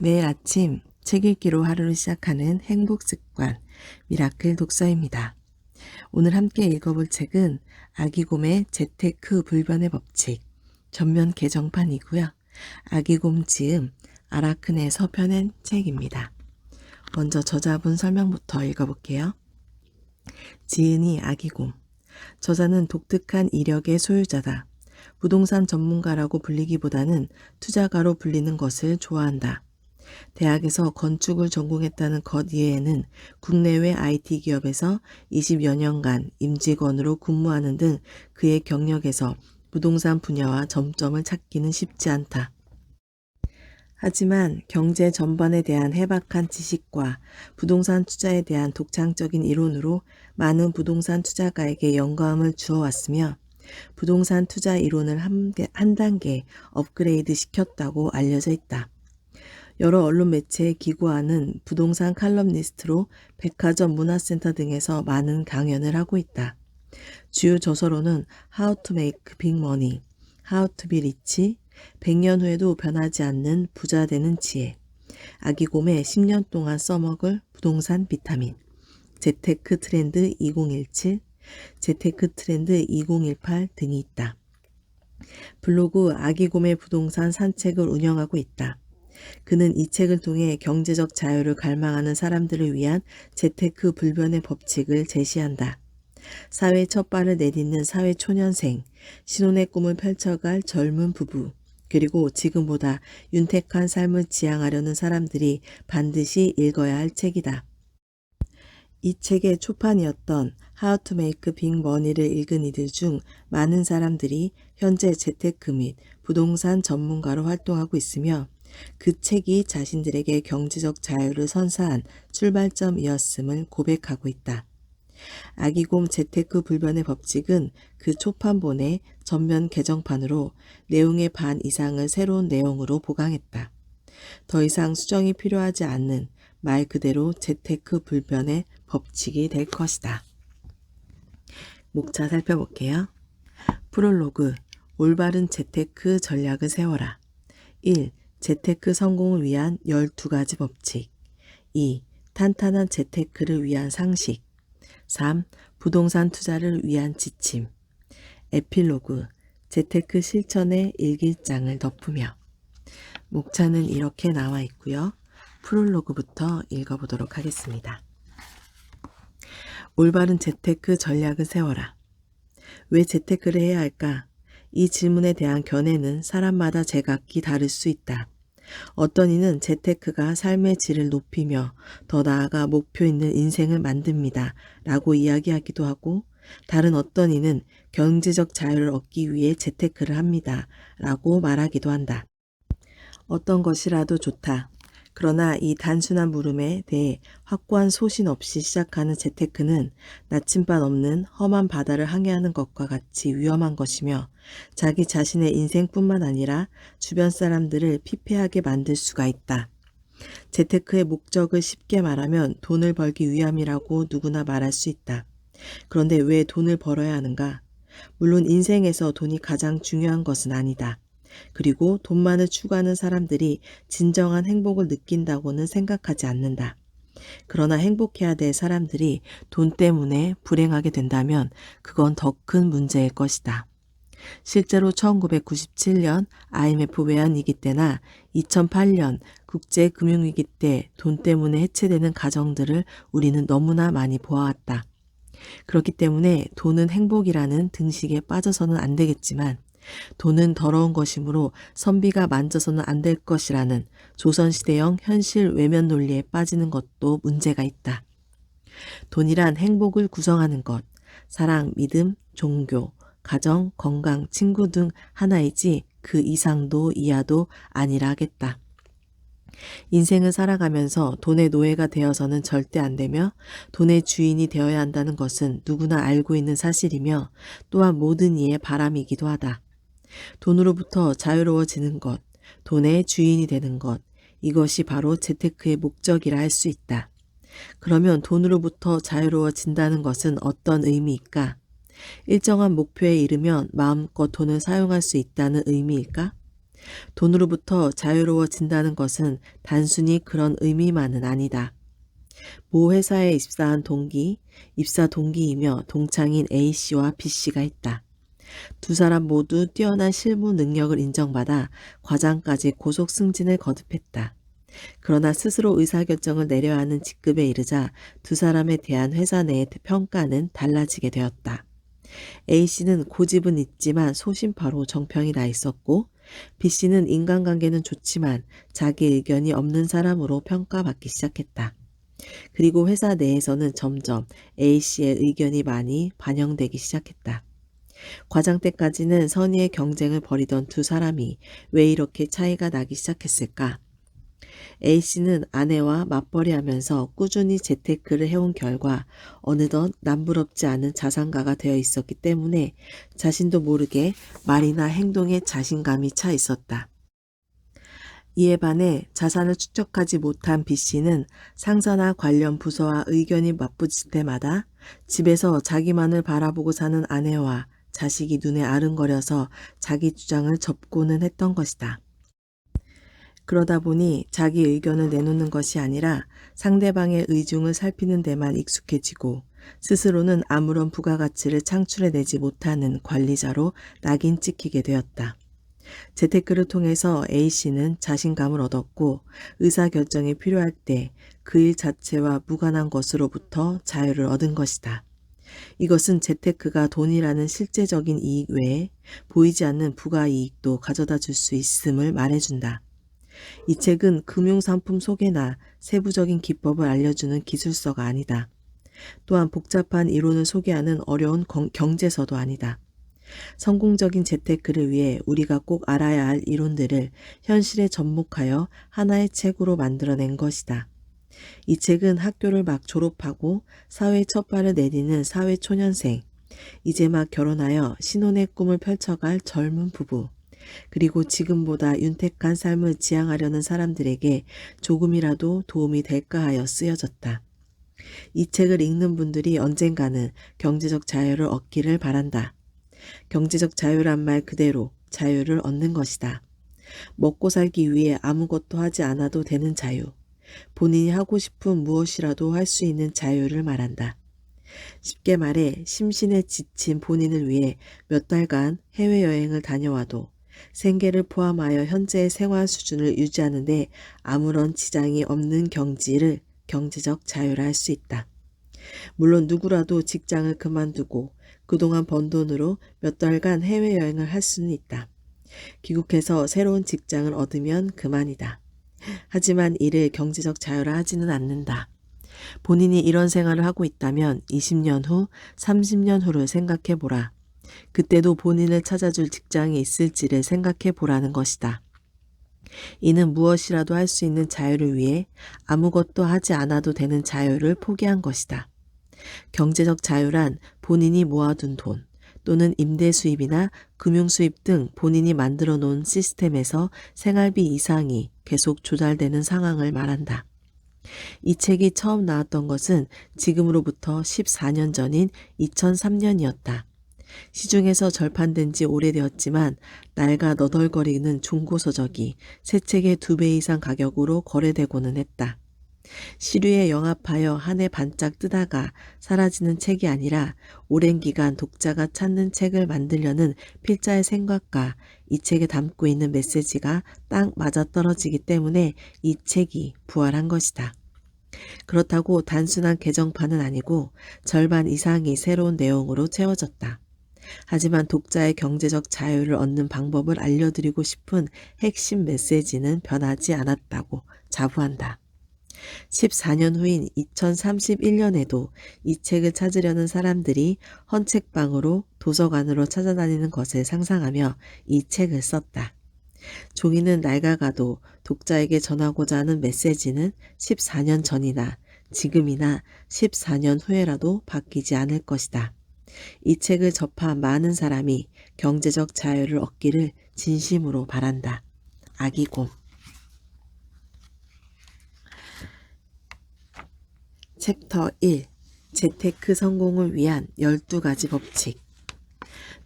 매일 아침 책 읽기로 하루를 시작하는 행복 습관, 미라클 독서입니다. 오늘 함께 읽어볼 책은 아기곰의 재테크 불변의 법칙, 전면 개정판이고요. 아기곰 지음 아라크네에서 펴낸 책입니다. 먼저 저자분 설명부터 읽어볼게요. 지은이 아기곰. 저자는 독특한 이력의 소유자다. 부동산 전문가라고 불리기보다는 투자가로 불리는 것을 좋아한다. 대학에서 건축을 전공했다는 것 이외에는 국내외 IT 기업에서 20여 년간 임직원으로 근무하는 등 그의 경력에서 부동산 분야와 점점을 찾기는 쉽지 않다. 하지만 경제 전반에 대한 해박한 지식과 부동산 투자에 대한 독창적인 이론으로 많은 부동산 투자가에게 영감을 주어왔으며 부동산 투자 이론을 한 단계 업그레이드 시켰다고 알려져 있다. 여러 언론 매체에 기고하는 부동산 칼럼니스트로 백화점 문화센터 등에서 많은 강연을 하고 있다. 주요 저서로는 How to Make Big Money, How to Be Rich, 100년 후에도 변하지 않는 부자 되는 지혜, 아기곰의 10년 동안 써먹을 부동산 비타민, 재테크 트렌드 2017, 재테크 트렌드 2018 등이 있다. 블로그 아기곰의 부동산 산책을 운영하고 있다. 그는 이 책을 통해 경제적 자유를 갈망하는 사람들을 위한 재테크 불변의 법칙을 제시한다. 사회 첫 발을 내딛는 사회 초년생, 신혼의 꿈을 펼쳐갈 젊은 부부, 그리고 지금보다 윤택한 삶을 지향하려는 사람들이 반드시 읽어야 할 책이다. 이 책의 초판이었던 How to Make Big Money를 읽은 이들 중 많은 사람들이 현재 재테크 및 부동산 전문가로 활동하고 있으며 그 책이 자신들에게 경제적 자유를 선사한 출발점이었음을 고백하고 있다. 아기곰 재테크 불변의 법칙은 그 초판본의 전면 개정판으로 내용의 반 이상을 새로운 내용으로 보강했다. 더 이상 수정이 필요하지 않는 말 그대로 재테크 불변의 법칙이 될 것이다. 목차 살펴볼게요. 프롤로그, 올바른 재테크 전략을 세워라. 1. 재테크 성공을 위한 12가지 법칙. 2. 탄탄한 재테크를 위한 상식. 3. 부동산 투자를 위한 지침. 에필로그, 재테크 실천의 일기장을 덮으며. 목차는 이렇게 나와 있고요. 프롤로그부터 읽어보도록 하겠습니다. 올바른 재테크 전략을 세워라. 왜 재테크를 해야 할까? 이 질문에 대한 견해는 사람마다 제각기 다를 수 있다. 어떤 이는 재테크가 삶의 질을 높이며 더 나아가 목표 있는 인생을 만듭니다 라고 이야기하기도 하고, 다른 어떤 이는 경제적 자유를 얻기 위해 재테크를 합니다 라고 말하기도 한다. 어떤 것이라도 좋다. 그러나 이 단순한 물음에 대해 확고한 소신 없이 시작하는 재테크는 나침반 없는 험한 바다를 항해하는 것과 같이 위험한 것이며 자기 자신의 인생뿐만 아니라 주변 사람들을 피폐하게 만들 수가 있다. 재테크의 목적을 쉽게 말하면 돈을 벌기 위함이라고 누구나 말할 수 있다. 그런데 왜 돈을 벌어야 하는가? 물론 인생에서 돈이 가장 중요한 것은 아니다. 그리고 돈만을 추구하는 사람들이 진정한 행복을 느낀다고는 생각하지 않는다. 그러나 행복해야 될 사람들이 돈 때문에 불행하게 된다면 그건 더 큰 문제일 것이다. 실제로 1997년 IMF 외환위기 때나 2008년 국제금융위기 때 돈 때문에 해체되는 가정들을 우리는 너무나 많이 보아왔다. 그렇기 때문에 돈은 행복이라는 등식에 빠져서는 안 되겠지만 돈은 더러운 것이므로 선비가 만져서는 안 될 것이라는 조선시대형 현실 외면 논리에 빠지는 것도 문제가 있다. 돈이란 행복을 구성하는 것, 사랑, 믿음, 종교, 가정, 건강, 친구 등 하나이지 그 이상도 이하도 아니라 하겠다. 인생을 살아가면서 돈의 노예가 되어서는 절대 안 되며 돈의 주인이 되어야 한다는 것은 누구나 알고 있는 사실이며 또한 모든 이의 바람이기도 하다. 돈으로부터 자유로워지는 것, 돈의 주인이 되는 것, 이것이 바로 재테크의 목적이라 할 수 있다. 그러면 돈으로부터 자유로워진다는 것은 어떤 의미일까? 일정한 목표에 이르면 마음껏 돈을 사용할 수 있다는 의미일까? 돈으로부터 자유로워진다는 것은 단순히 그런 의미만은 아니다. 모 회사에 입사한 입사 동기이며 동창인 A씨와 B씨가 있다. 두 사람 모두 뛰어난 실무 능력을 인정받아 과장까지 고속 승진을 거듭했다. 그러나 스스로 의사결정을 내려야 하는 직급에 이르자 두 사람에 대한 회사 내의 평가는 달라지게 되었다. A씨는 고집은 있지만 소심파로 정평이 나 있었고 B씨는 인간관계는 좋지만 자기 의견이 없는 사람으로 평가받기 시작했다. 그리고 회사 내에서는 점점 A씨의 의견이 많이 반영되기 시작했다. 과장 때까지는 선의의 경쟁을 벌이던 두 사람이 왜 이렇게 차이가 나기 시작했을까? A씨는 아내와 맞벌이하면서 꾸준히 재테크를 해온 결과 어느덧 남부럽지 않은 자산가가 되어 있었기 때문에 자신도 모르게 말이나 행동에 자신감이 차 있었다. 이에 반해 자산을 축적하지 못한 B씨는 상사나 관련 부서와 의견이 맞붙을 때마다 집에서 자기만을 바라보고 사는 아내와 자식이 눈에 아른거려서 자기 주장을 접고는 했던 것이다. 그러다 보니 자기 의견을 내놓는 것이 아니라 상대방의 의중을 살피는 데만 익숙해지고 스스로는 아무런 부가가치를 창출해내지 못하는 관리자로 낙인 찍히게 되었다. 재테크를 통해서 A씨는 자신감을 얻었고 의사결정이 필요할 때 그 일 자체와 무관한 것으로부터 자유를 얻은 것이다. 이것은 재테크가 돈이라는 실제적인 이익 외에 보이지 않는 부가이익도 가져다 줄 수 있음을 말해준다. 이 책은 금융상품 소개나 세부적인 기법을 알려주는 기술서가 아니다. 또한 복잡한 이론을 소개하는 어려운 경제서도 아니다. 성공적인 재테크를 위해 우리가 꼭 알아야 할 이론들을 현실에 접목하여 하나의 책으로 만들어낸 것이다. 이 책은 학교를 막 졸업하고 사회에 첫 발을 내디는 사회초년생, 이제 막 결혼하여 신혼의 꿈을 펼쳐갈 젊은 부부, 그리고 지금보다 윤택한 삶을 지향하려는 사람들에게 조금이라도 도움이 될까 하여 쓰여졌다. 이 책을 읽는 분들이 언젠가는 경제적 자유를 얻기를 바란다. 경제적 자유란 말 그대로 자유를 얻는 것이다. 먹고 살기 위해 아무것도 하지 않아도 되는 자유. 본인이 하고 싶은 무엇이라도 할 수 있는 자유를 말한다. 쉽게 말해 심신에 지친 본인을 위해 몇 달간 해외여행을 다녀와도 생계를 포함하여 현재의 생활 수준을 유지하는 데 아무런 지장이 없는 경제적 자유라 할 수 있다. 물론 누구라도 직장을 그만두고 그동안 번 돈으로 몇 달간 해외여행을 할 수는 있다. 귀국해서 새로운 직장을 얻으면 그만이다. 하지만 이를 경제적 자유라 하지는 않는다. 본인이 이런 생활을 하고 있다면 20년 후, 30년 후를 생각해 보라. 그때도 본인을 찾아줄 직장이 있을지를 생각해 보라는 것이다. 이는 무엇이라도 할 수 있는 자유를 위해 아무것도 하지 않아도 되는 자유를 포기한 것이다. 경제적 자유란 본인이 모아둔 돈 또는 임대 수입이나 금융 수입 등 본인이 만들어 놓은 시스템에서 생활비 이상이 계속 조달되는 상황을 말한다. 이 책이 처음 나왔던 것은 지금으로부터 14년 전인 2003년이었다. 시중에서 절판된 지 오래되었지만 낡아 너덜거리는 중고서적이 새 책의 2배 이상 가격으로 거래되고는 했다. 시류에 영합하여 한 해 반짝 뜨다가 사라지는 책이 아니라 오랜 기간 독자가 찾는 책을 만들려는 필자의 생각과 이 책에 담고 있는 메시지가 딱 맞아떨어지기 때문에 이 책이 부활한 것이다. 그렇다고 단순한 개정판은 아니고 절반 이상이 새로운 내용으로 채워졌다. 하지만 독자의 경제적 자유를 얻는 방법을 알려드리고 싶은 핵심 메시지는 변하지 않았다고 자부한다. 14년 후인 2031년에도 이 책을 찾으려는 사람들이 헌책방으로 도서관으로 찾아다니는 것을 상상하며 이 책을 썼다. 종이는 낡아가도 독자에게 전하고자 하는 메시지는 14년 전이나 지금이나 14년 후에라도 바뀌지 않을 것이다. 이 책을 접한 많은 사람이 경제적 자유를 얻기를 진심으로 바란다. 아기곰. 챕터 1. 재테크 성공을 위한 12가지 법칙.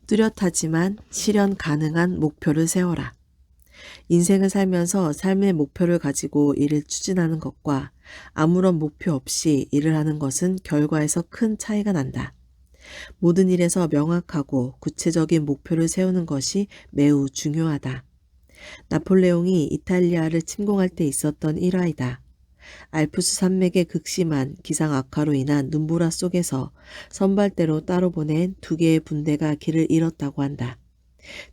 뚜렷하지만 실현 가능한 목표를 세워라. 인생을 살면서 삶의 목표를 가지고 일을 추진하는 것과 아무런 목표 없이 일을 하는 것은 결과에서 큰 차이가 난다. 모든 일에서 명확하고 구체적인 목표를 세우는 것이 매우 중요하다. 나폴레옹이 이탈리아를 침공할 때 있었던 일화이다. 알프스 산맥의 극심한 기상 악화로 인한 눈보라 속에서 선발대로 따로 보낸 두 개의 분대가 길을 잃었다고 한다.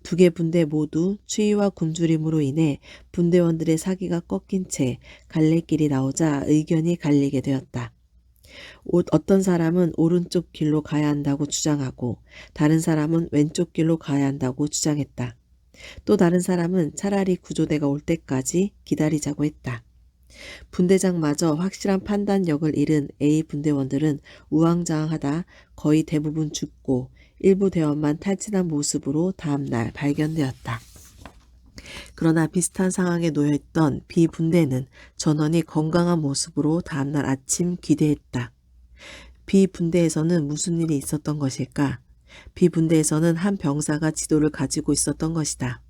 두 개 분대 모두 추위와 굶주림으로 인해 분대원들의 사기가 꺾인 채 갈래길이 나오자 의견이 갈리게 되었다. 어떤 사람은 오른쪽 길로 가야 한다고 주장하고 다른 사람은 왼쪽 길로 가야 한다고 주장했다. 또 다른 사람은 차라리 구조대가 올 때까지 기다리자고 했다. 분대장마저 확실한 판단력을 잃은 A 분대원들은 우왕좌왕하다 거의 대부분 죽고 일부 대원만 탈진한 모습으로 다음날 발견되었다. 그러나 비슷한 상황에 놓여있던 B 분대는 전원이 건강한 모습으로 다음날 아침 귀대했다. B 분대에서는 무슨 일이 있었던 것일까? B 분대에서는 한 병사가 지도를 가지고 있었던 것이다.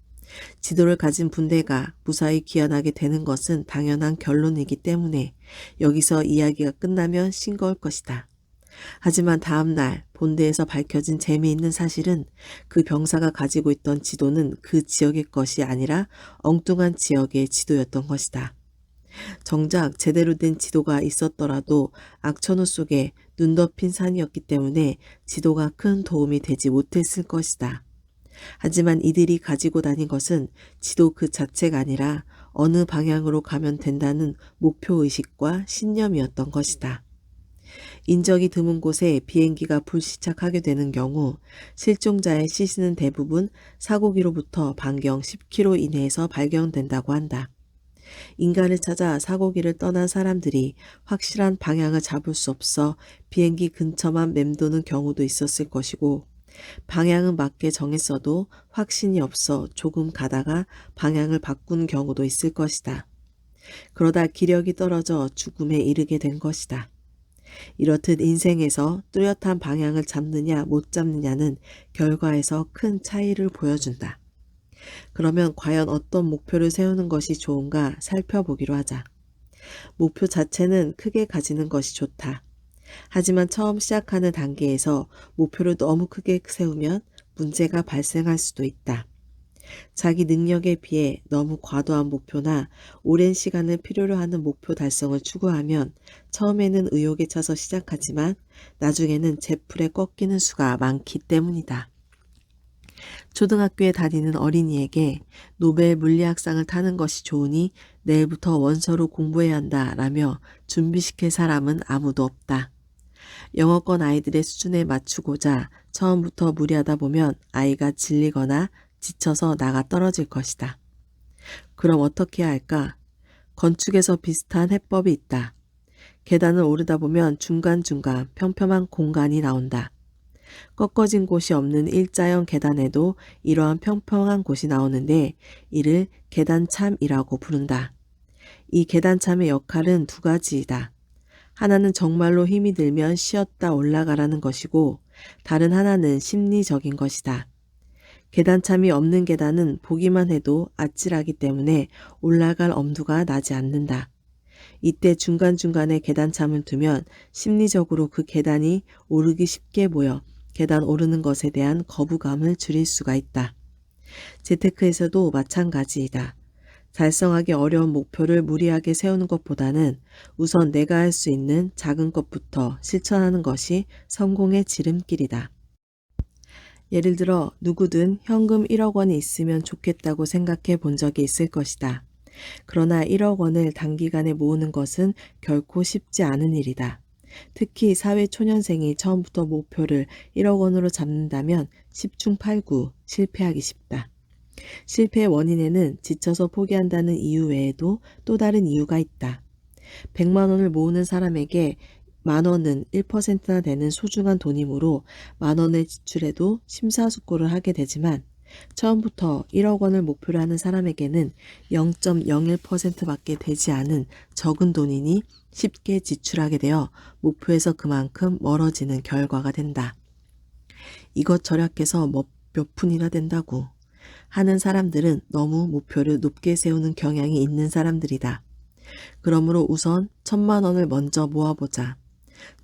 지도를 가진 분대가 무사히 귀환하게 되는 것은 당연한 결론이기 때문에 여기서 이야기가 끝나면 싱거울 것이다. 하지만 다음날 본대에서 밝혀진 재미있는 사실은 그 병사가 가지고 있던 지도는 그 지역의 것이 아니라 엉뚱한 지역의 지도였던 것이다. 정작 제대로 된 지도가 있었더라도 악천후 속에 눈 덮인 산이었기 때문에 지도가 큰 도움이 되지 못했을 것이다. 하지만 이들이 가지고 다닌 것은 지도 그 자체가 아니라 어느 방향으로 가면 된다는 목표의식과 신념이었던 것이다. 인적이 드문 곳에 비행기가 불시착하게 되는 경우 실종자의 시신은 대부분 사고기로부터 반경 10km 이내에서 발견된다고 한다. 인간을 찾아 사고기를 떠난 사람들이 확실한 방향을 잡을 수 없어 비행기 근처만 맴도는 경우도 있었을 것이고 방향은 맞게 정했어도 확신이 없어 조금 가다가 방향을 바꾼 경우도 있을 것이다. 그러다 기력이 떨어져 죽음에 이르게 된 것이다. 이렇듯 인생에서 뚜렷한 방향을 잡느냐 못 잡느냐는 결과에서 큰 차이를 보여준다. 그러면 과연 어떤 목표를 세우는 것이 좋은가 살펴보기로 하자. 목표 자체는 크게 가지는 것이 좋다. 하지만 처음 시작하는 단계에서 목표를 너무 크게 세우면 문제가 발생할 수도 있다. 자기 능력에 비해 너무 과도한 목표나 오랜 시간을 필요로 하는 목표 달성을 추구하면 처음에는 의욕에 차서 시작하지만 나중에는 제풀에 꺾이는 수가 많기 때문이다. 초등학교에 다니는 어린이에게 노벨 물리학상을 타는 것이 좋으니 내일부터 원서로 공부해야 한다 라며 준비시킬 사람은 아무도 없다. 영어권 아이들의 수준에 맞추고자 처음부터 무리하다 보면 아이가 질리거나 지쳐서 나가 떨어질 것이다. 그럼 어떻게 해야 할까? 건축에서 비슷한 해법이 있다. 계단을 오르다 보면 중간중간 평평한 공간이 나온다. 꺾어진 곳이 없는 일자형 계단에도 이러한 평평한 곳이 나오는데 이를 계단참이라고 부른다. 이 계단참의 역할은 두 가지이다. 하나는 정말로 힘이 들면 쉬었다 올라가라는 것이고 다른 하나는 심리적인 것이다. 계단참이 없는 계단은 보기만 해도 아찔하기 때문에 올라갈 엄두가 나지 않는다. 이때 중간중간에 계단참을 두면 심리적으로 그 계단이 오르기 쉽게 보여 계단 오르는 것에 대한 거부감을 줄일 수가 있다. 재테크에서도 마찬가지이다. 달성하기 어려운 목표를 무리하게 세우는 것보다는 우선 내가 할 수 있는 작은 것부터 실천하는 것이 성공의 지름길이다. 예를 들어 누구든 현금 1억 원이 있으면 좋겠다고 생각해 본 적이 있을 것이다. 그러나 1억 원을 단기간에 모으는 것은 결코 쉽지 않은 일이다. 특히 사회초년생이 처음부터 목표를 1억 원으로 잡는다면 10중 8구 실패하기 쉽다. 실패의 원인에는 지쳐서 포기한다는 이유 외에도 또 다른 이유가 있다. 100만 원을 모으는 사람에게 만 원은 1%나 되는 소중한 돈이므로 만 원을 지출해도 심사숙고를 하게 되지만 처음부터 1억 원을 목표로 하는 사람에게는 0.01%밖에 되지 않은 적은 돈이니 쉽게 지출하게 되어 목표에서 그만큼 멀어지는 결과가 된다. 이것 절약해서 몇 푼이나 된다고. 하는 사람들은 너무 목표를 높게 세우는 경향이 있는 사람들이다. 그러므로 우선 1,000만 원을 먼저 모아보자.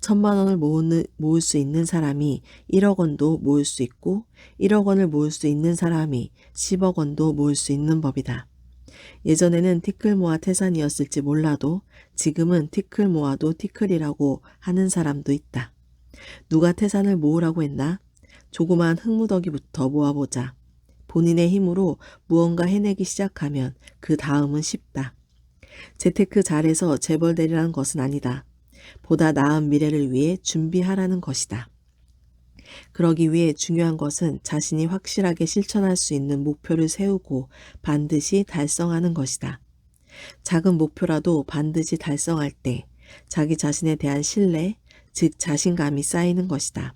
1,000만 원을 모을 수 있는 사람이 1억 원도 모을 수 있고 1억 원을 모을 수 있는 사람이 10억 원도 모을 수 있는 법이다. 예전에는 티끌 모아 태산이었을지 몰라도 지금은 티끌 모아도 티끌이라고 하는 사람도 있다. 누가 태산을 모으라고 했나? 조그만 흙무더기부터 모아보자. 본인의 힘으로 무언가 해내기 시작하면 그 다음은 쉽다. 재테크 잘해서 재벌 되리라는 것은 아니다. 보다 나은 미래를 위해 준비하라는 것이다. 그러기 위해 중요한 것은 자신이 확실하게 실천할 수 있는 목표를 세우고 반드시 달성하는 것이다. 작은 목표라도 반드시 달성할 때 자기 자신에 대한 신뢰, 즉 자신감이 쌓이는 것이다.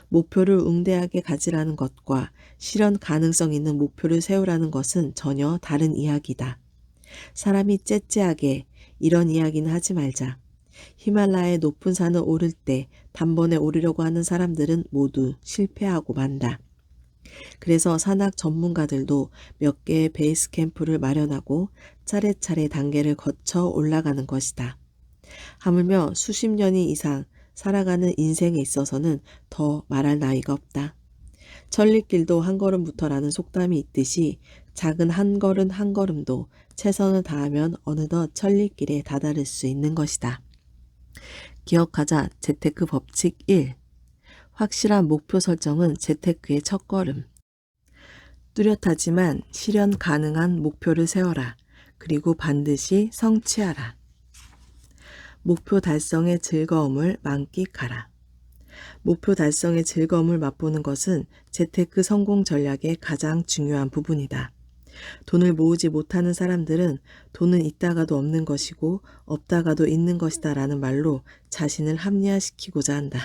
목표를 응대하게 가지라는 것과 실현 가능성 있는 목표를 세우라는 것은 전혀 다른 이야기다. 사람이 째째하게 이런 이야기는 하지 말자. 히말라야의 높은 산을 오를 때 단번에 오르려고 하는 사람들은 모두 실패하고 만다. 그래서 산악 전문가들도 몇 개의 베이스 캠프를 마련하고 차례차례 단계를 거쳐 올라가는 것이다. 하물며 수십 년이 이상 살아가는 인생에 있어서는 더 말할 나위가 없다. 천리길도 한 걸음부터라는 속담이 있듯이 작은 한 걸음 한 걸음도 최선을 다하면 어느덧 천리길에 다다를 수 있는 것이다. 기억하자. 재테크 법칙 1. 확실한 목표 설정은 재테크의 첫걸음. 뚜렷하지만 실현 가능한 목표를 세워라. 그리고 반드시 성취하라. 목표 달성의 즐거움을 만끽하라. 목표 달성의 즐거움을 맛보는 것은 재테크 성공 전략의 가장 중요한 부분이다. 돈을 모으지 못하는 사람들은 돈은 있다가도 없는 것이고 없다가도 있는 것이다 라는 말로 자신을 합리화시키고자 한다.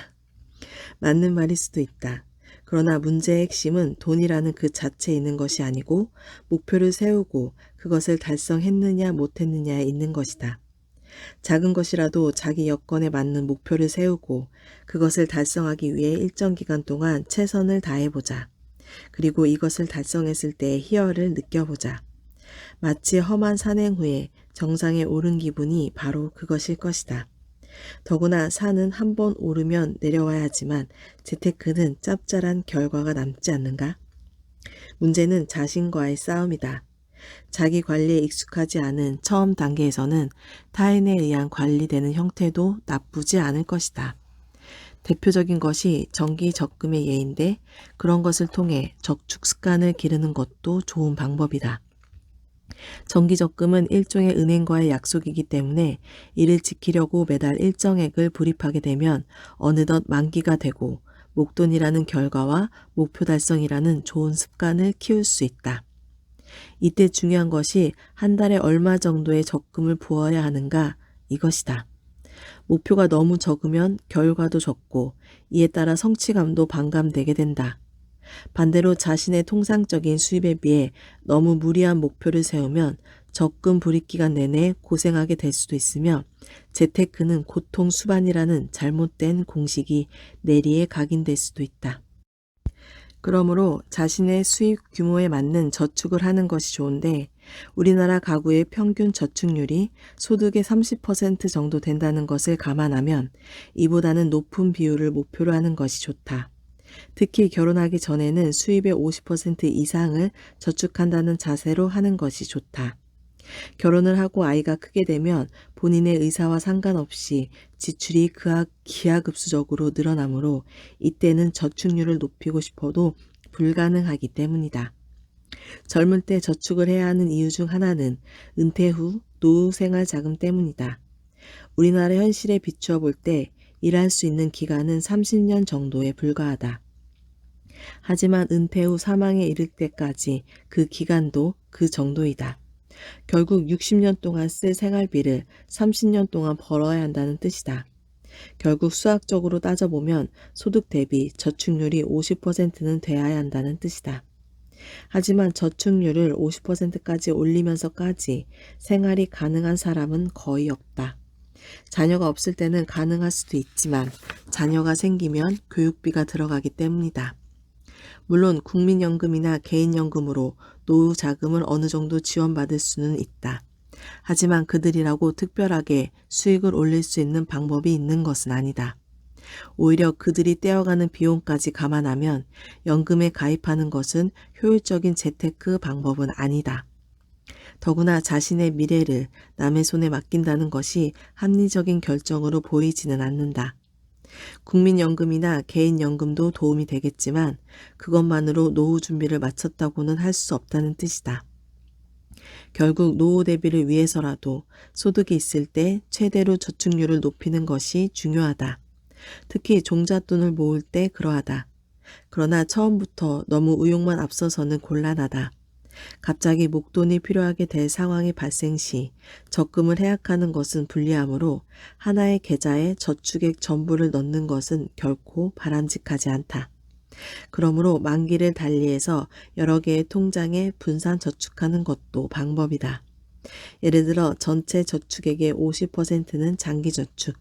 맞는 말일 수도 있다. 그러나 문제의 핵심은 돈이라는 그 자체에 있는 것이 아니고 목표를 세우고 그것을 달성했느냐 못했느냐에 있는 것이다. 작은 것이라도 자기 여건에 맞는 목표를 세우고 그것을 달성하기 위해 일정 기간 동안 최선을 다해보자. 그리고 이것을 달성했을 때의 희열을 느껴보자. 마치 험한 산행 후에 정상에 오른 기분이 바로 그것일 것이다. 더구나 산은 한 번 오르면 내려와야 하지만 재테크는 짭짤한 결과가 남지 않는가? 문제는 자신과의 싸움이다. 자기 관리에 익숙하지 않은 처음 단계에서는 타인에 의한 관리되는 형태도 나쁘지 않을 것이다. 대표적인 것이 정기적금의 예인데 그런 것을 통해 저축 습관을 기르는 것도 좋은 방법이다. 정기적금은 일종의 은행과의 약속이기 때문에 이를 지키려고 매달 일정액을 불입하게 되면 어느덧 만기가 되고 목돈이라는 결과와 목표 달성이라는 좋은 습관을 키울 수 있다. 이때 중요한 것이 한 달에 얼마 정도의 적금을 부어야 하는가 이것이다. 목표가 너무 적으면 결과도 적고 이에 따라 성취감도 반감되게 된다. 반대로 자신의 통상적인 수입에 비해 너무 무리한 목표를 세우면 적금 불입 기간 내내 고생하게 될 수도 있으며 재테크는 고통 수반이라는 잘못된 공식이 내리에 각인될 수도 있다. 그러므로 자신의 수입 규모에 맞는 저축을 하는 것이 좋은데 우리나라 가구의 평균 저축률이 소득의 30% 정도 된다는 것을 감안하면 이보다는 높은 비율을 목표로 하는 것이 좋다. 특히 결혼하기 전에는 수입의 50% 이상을 저축한다는 자세로 하는 것이 좋다. 결혼을 하고 아이가 크게 되면 본인의 의사와 상관없이 지출이 기하급수적으로 늘어나므로 이때는 저축률을 높이고 싶어도 불가능하기 때문이다. 젊을 때 저축을 해야 하는 이유 중 하나는 은퇴 후 노후 생활 자금 때문이다. 우리나라 현실에 비추어 볼 때 일할 수 있는 기간은 30년 정도에 불과하다. 하지만 은퇴 후 사망에 이를 때까지 그 기간도 그 정도이다. 결국 60년 동안 쓸 생활비를 30년 동안 벌어야 한다는 뜻이다. 결국 수학적으로 따져보면 소득 대비 저축률이 50%는 돼야 한다는 뜻이다. 하지만 저축률을 50%까지 올리면서까지 생활이 가능한 사람은 거의 없다. 자녀가 없을 때는 가능할 수도 있지만 자녀가 생기면 교육비가 들어가기 때문이다. 물론 국민연금이나 개인연금으로 노후 자금을 어느 정도 지원받을 수는 있다. 하지만 그들이라고 특별하게 수익을 올릴 수 있는 방법이 있는 것은 아니다. 오히려 그들이 떼어가는 비용까지 감안하면 연금에 가입하는 것은 효율적인 재테크 방법은 아니다. 더구나 자신의 미래를 남의 손에 맡긴다는 것이 합리적인 결정으로 보이지는 않는다. 국민연금이나 개인연금도 도움이 되겠지만 그것만으로 노후 준비를 마쳤다고는 할 수 없다는 뜻이다. 결국 노후 대비를 위해서라도 소득이 있을 때 최대로 저축률을 높이는 것이 중요하다. 특히 종잣돈을 모을 때 그러하다. 그러나 처음부터 너무 의욕만 앞서서는 곤란하다. 갑자기 목돈이 필요하게 될 상황이 발생 시 적금을 해약하는 것은 불리하므로 하나의 계좌에 저축액 전부를 넣는 것은 결코 바람직하지 않다. 그러므로 만기를 달리해서 여러 개의 통장에 분산 저축하는 것도 방법이다. 예를 들어 전체 저축액의 50%는 장기 저축,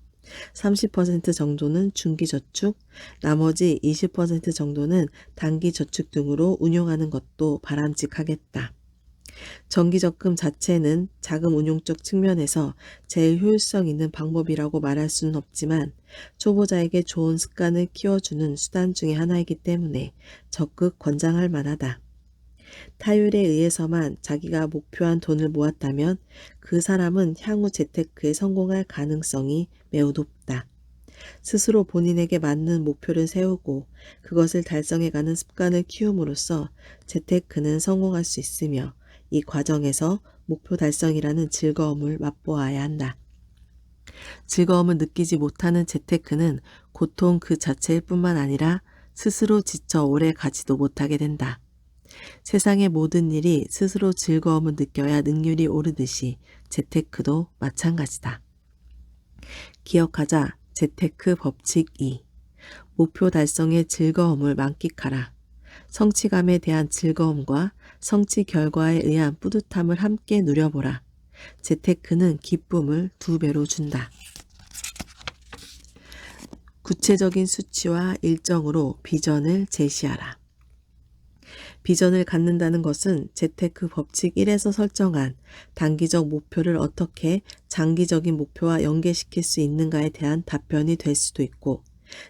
30% 정도는 중기 저축, 나머지 20% 정도는 단기 저축 등으로 운용하는 것도 바람직하겠다. 정기적금 자체는 자금 운용적 측면에서 제일 효율성 있는 방법이라고 말할 수는 없지만 초보자에게 좋은 습관을 키워주는 수단 중의 하나이기 때문에 적극 권장할 만하다. 타율에 의해서만 자기가 목표한 돈을 모았다면 그 사람은 향후 재테크에 성공할 가능성이 매우 높다. 스스로 본인에게 맞는 목표를 세우고 그것을 달성해가는 습관을 키움으로써 재테크는 성공할 수 있으며 이 과정에서 목표 달성이라는 즐거움을 맛보아야 한다. 즐거움을 느끼지 못하는 재테크는 고통 그 자체일 뿐만 아니라 스스로 지쳐 오래 가지도 못하게 된다. 세상의 모든 일이 스스로 즐거움을 느껴야 능률이 오르듯이 재테크도 마찬가지다. 기억하자. 재테크 법칙 2. 목표 달성의 즐거움을 만끽하라. 성취감에 대한 즐거움과 성취 결과에 의한 뿌듯함을 함께 누려보라. 재테크는 기쁨을 2배로 준다. 구체적인 수치와 일정으로 비전을 제시하라. 비전을 갖는다는 것은 재테크 법칙 1에서 설정한 단기적 목표를 어떻게 장기적인 목표와 연계시킬 수 있는가에 대한 답변이 될 수도 있고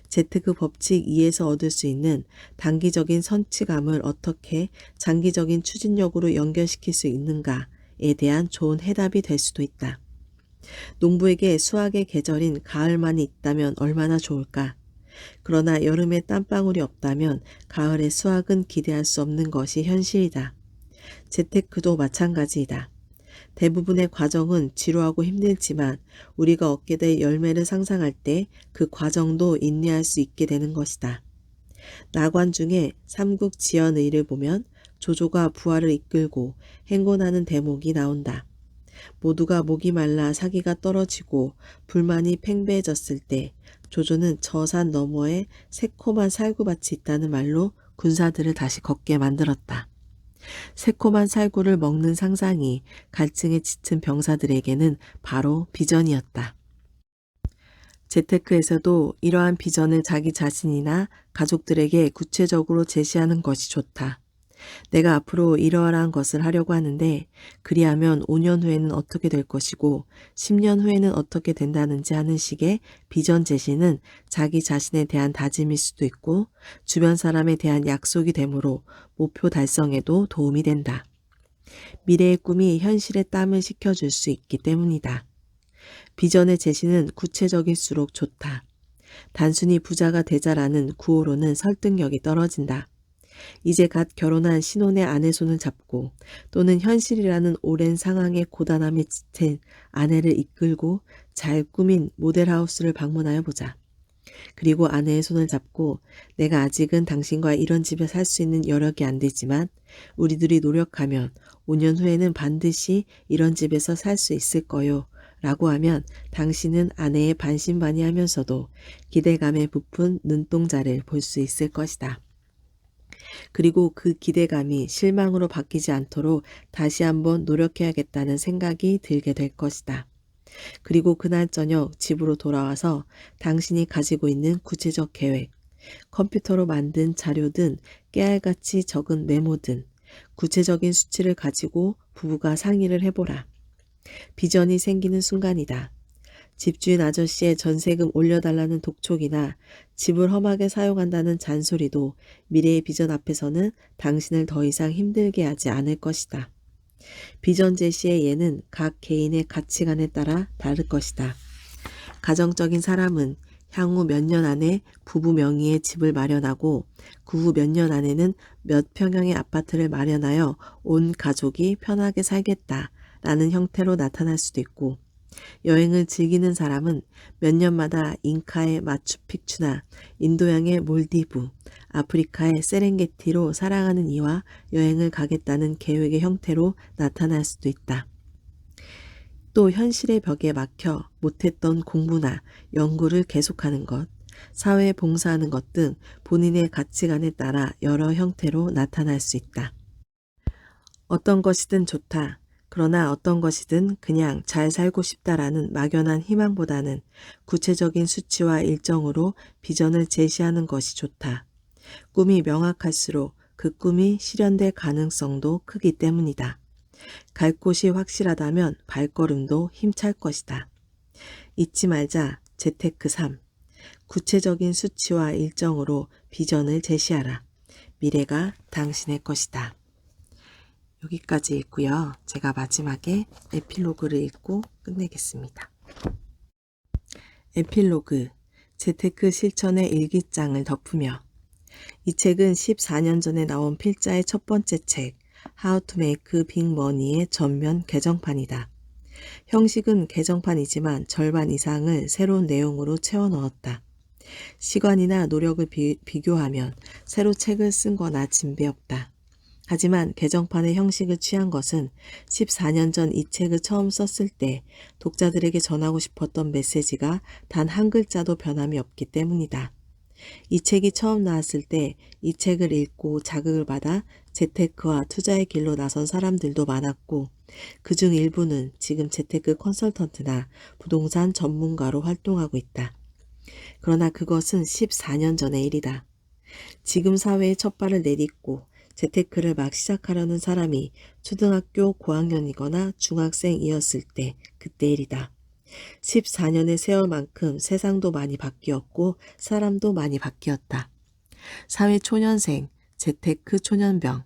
재테크 법칙 2에서 얻을 수 있는 단기적인 성취감을 어떻게 장기적인 추진력으로 연결시킬 수 있는가에 대한 좋은 해답이 될 수도 있다. 농부에게 수확의 계절인 가을만이 있다면 얼마나 좋을까? 그러나 여름에 땀방울이 없다면 가을의 수확은 기대할 수 없는 것이 현실이다. 재테크도 마찬가지이다. 대부분의 과정은 지루하고 힘들지만 우리가 얻게 될 열매를 상상할 때 그 과정도 인내할 수 있게 되는 것이다. 나관 중에 삼국지연의를 보면 조조가 부하를 이끌고 행군하는 대목이 나온다. 모두가 목이 말라 사기가 떨어지고 불만이 팽배해졌을 때 조조는 저 산 너머에 새콤한 살구밭이 있다는 말로 군사들을 다시 걷게 만들었다. 새콤한 살구를 먹는 상상이 갈증에 지친 병사들에게는 바로 비전이었다. 재테크에서도 이러한 비전을 자기 자신이나 가족들에게 구체적으로 제시하는 것이 좋다. 내가 앞으로 이러한 것을 하려고 하는데 그리하면 5년 후에는 어떻게 될 것이고 10년 후에는 어떻게 된다는지 하는 식의 비전 제시는 자기 자신에 대한 다짐일 수도 있고 주변 사람에 대한 약속이 되므로 목표 달성에도 도움이 된다. 미래의 꿈이 현실의 땀을 식혀줄 수 있기 때문이다. 비전의 제시는 구체적일수록 좋다. 단순히 부자가 되자라는 구호로는 설득력이 떨어진다. 이제 갓 결혼한 신혼의 아내 손을 잡고 또는 현실이라는 오랜 상황의 고단함에 지친 아내를 이끌고 잘 꾸민 모델하우스를 방문하여 보자. 그리고 아내의 손을 잡고 내가 아직은 당신과 이런 집에 살 수 있는 여력이 안 되지만 우리들이 노력하면 5년 후에는 반드시 이런 집에서 살 수 있을 거요. 라고 하면 당신은 아내의 반신반의하면서도 기대감에 부푼 눈동자를 볼 수 있을 것이다. 그리고 그 기대감이 실망으로 바뀌지 않도록 다시 한번 노력해야겠다는 생각이 들게 될 것이다. 그리고 그날 저녁 집으로 돌아와서 당신이 가지고 있는 구체적 계획, 컴퓨터로 만든 자료든 깨알같이 적은 메모든 구체적인 수치를 가지고 부부가 상의를 해보라. 비전이 생기는 순간이다. 집주인 아저씨의 전세금 올려달라는 독촉이나 집을 험하게 사용한다는 잔소리도 미래의 비전 앞에서는 당신을 더 이상 힘들게 하지 않을 것이다. 비전 제시의 예는 각 개인의 가치관에 따라 다를 것이다. 가정적인 사람은 향후 몇 년 안에 부부 명의의 집을 마련하고 그 후 몇 년 안에는 몇 평형의 아파트를 마련하여 온 가족이 편하게 살겠다라는 형태로 나타날 수도 있고, 여행을 즐기는 사람은 몇 년마다 잉카의 마추픽추나 인도양의 몰디브, 아프리카의 세렝게티로 살아가는 이와 여행을 가겠다는 계획의 형태로 나타날 수도 있다. 또 현실의 벽에 막혀 못했던 공부나 연구를 계속하는 것, 사회에 봉사하는 것 등 본인의 가치관에 따라 여러 형태로 나타날 수 있다. 어떤 것이든 좋다. 그러나 어떤 것이든 그냥 잘 살고 싶다라는 막연한 희망보다는 구체적인 수치와 일정으로 비전을 제시하는 것이 좋다. 꿈이 명확할수록 그 꿈이 실현될 가능성도 크기 때문이다. 갈 곳이 확실하다면 발걸음도 힘찰 것이다. 잊지 말자. 재테크 3. 구체적인 수치와 일정으로 비전을 제시하라. 미래가 당신의 것이다. 여기까지 읽고요. 제가 마지막에 에필로그를 읽고 끝내겠습니다. 에필로그. 재테크 실천의 일기장을 덮으며. 이 책은 14년 전에 나온 필자의 첫 번째 책 How to Make Big Money의 전면 개정판이다. 형식은 개정판이지만 절반 이상을 새로운 내용으로 채워 넣었다. 시간이나 노력을 비교하면 새로 책을 쓴 거나 진배 없다. 하지만 개정판의 형식을 취한 것은 14년 전 이 책을 처음 썼을 때 독자들에게 전하고 싶었던 메시지가 단 한 글자도 변함이 없기 때문이다. 이 책이 처음 나왔을 때 이 책을 읽고 자극을 받아 재테크와 투자의 길로 나선 사람들도 많았고, 그중 일부는 지금 재테크 컨설턴트나 부동산 전문가로 활동하고 있다. 그러나 그것은 14년 전의 일이다. 지금 사회에 첫 발을 내딛고 재테크를 막 시작하려는 사람이 초등학교 고학년이거나 중학생이었을 때 그때 일이다. 14년의 세월만큼 세상도 많이 바뀌었고 사람도 많이 바뀌었다. 사회 초년생, 재테크 초년병,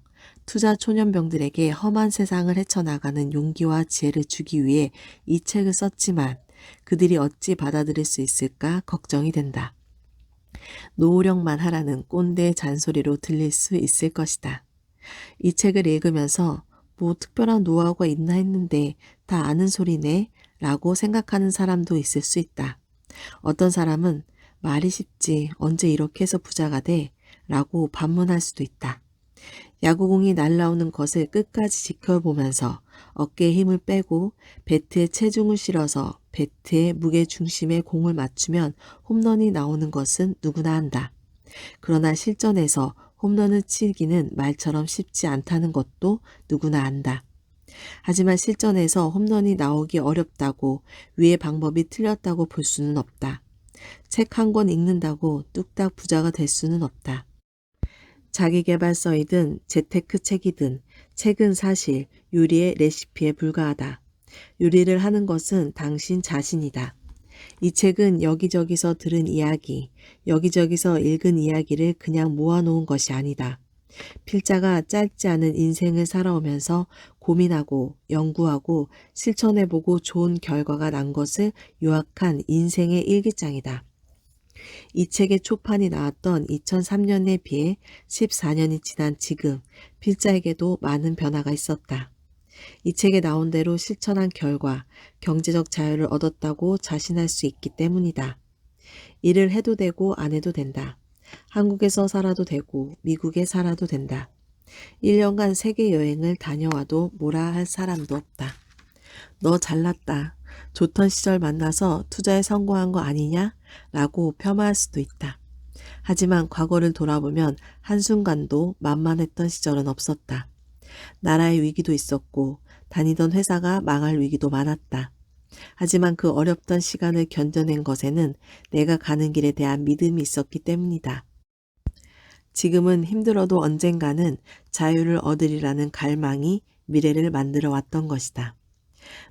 투자 초년병들에게 험한 세상을 헤쳐나가는 용기와 지혜를 주기 위해 이 책을 썼지만 그들이 어찌 받아들일 수 있을까 걱정이 된다. 노후력만 하라는 꼰대의 잔소리로 들릴 수 있을 것이다. 이 책을 읽으면서 뭐 특별한 노하우가 있나 했는데 다 아는 소리네 라고 생각하는 사람도 있을 수 있다. 어떤 사람은 말이 쉽지 언제 이렇게 해서 부자가 돼? 라고 반문할 수도 있다. 야구공이 날아오는 것을 끝까지 지켜보면서 어깨에 힘을 빼고 배트에 체중을 실어서 배트의 무게중심에 공을 맞추면 홈런이 나오는 것은 누구나 한다. 그러나 실전에서 홈런을 치기는 말처럼 쉽지 않다는 것도 누구나 안다. 하지만 실전에서 홈런이 나오기 어렵다고 위의 방법이 틀렸다고 볼 수는 없다. 책 한 권 읽는다고 뚝딱 부자가 될 수는 없다. 자기계발서이든 재테크 책이든 책은 사실 요리의 레시피에 불과하다. 요리를 하는 것은 당신 자신이다. 이 책은 여기저기서 들은 이야기, 여기저기서 읽은 이야기를 그냥 모아놓은 것이 아니다. 필자가 짧지 않은 인생을 살아오면서 고민하고 연구하고 실천해보고 좋은 결과가 난 것을 요약한 인생의 일기장이다. 이 책의 초판이 나왔던 2003년에 비해 14년이 지난 지금 필자에게도 많은 변화가 있었다. 이 책에 나온 대로 실천한 결과 경제적 자유를 얻었다고 자신할 수 있기 때문이다. 일을 해도 되고 안 해도 된다. 한국에서 살아도 되고 미국에 살아도 된다. 1년간 세계 여행을 다녀와도 뭐라 할 사람도 없다. 너 잘났다. 좋던 시절 만나서 투자에 성공한 거 아니냐? 라고 폄하할 수도 있다. 하지만 과거를 돌아보면 한순간도 만만했던 시절은 없었다. 나라의 위기도 있었고 다니던 회사가 망할 위기도 많았다. 하지만 그 어렵던 시간을 견뎌낸 것에는 내가 가는 길에 대한 믿음이 있었기 때문이다. 지금은 힘들어도 언젠가는 자유를 얻으리라는 갈망이 미래를 만들어 왔던 것이다.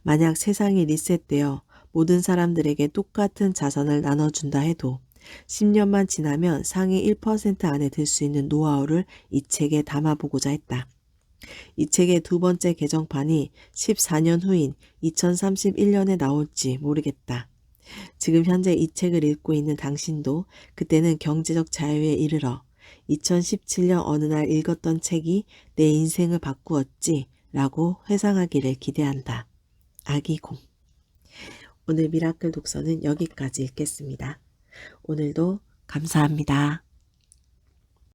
만약 세상이 리셋되어 모든 사람들에게 똑같은 자산을 나눠준다 해도 10년만 지나면 상위 1% 안에 들 수 있는 노하우를 이 책에 담아보고자 했다. 이 책의 두 번째 개정판이 14년 후인 2031년에 나올지 모르겠다. 지금 현재 이 책을 읽고 있는 당신도 그때는 경제적 자유에 이르러 2017년 어느 날 읽었던 책이 내 인생을 바꾸었지 라고 회상하기를 기대한다. 아기공. 오늘 미라클 독서는 여기까지 읽겠습니다. 오늘도 감사합니다.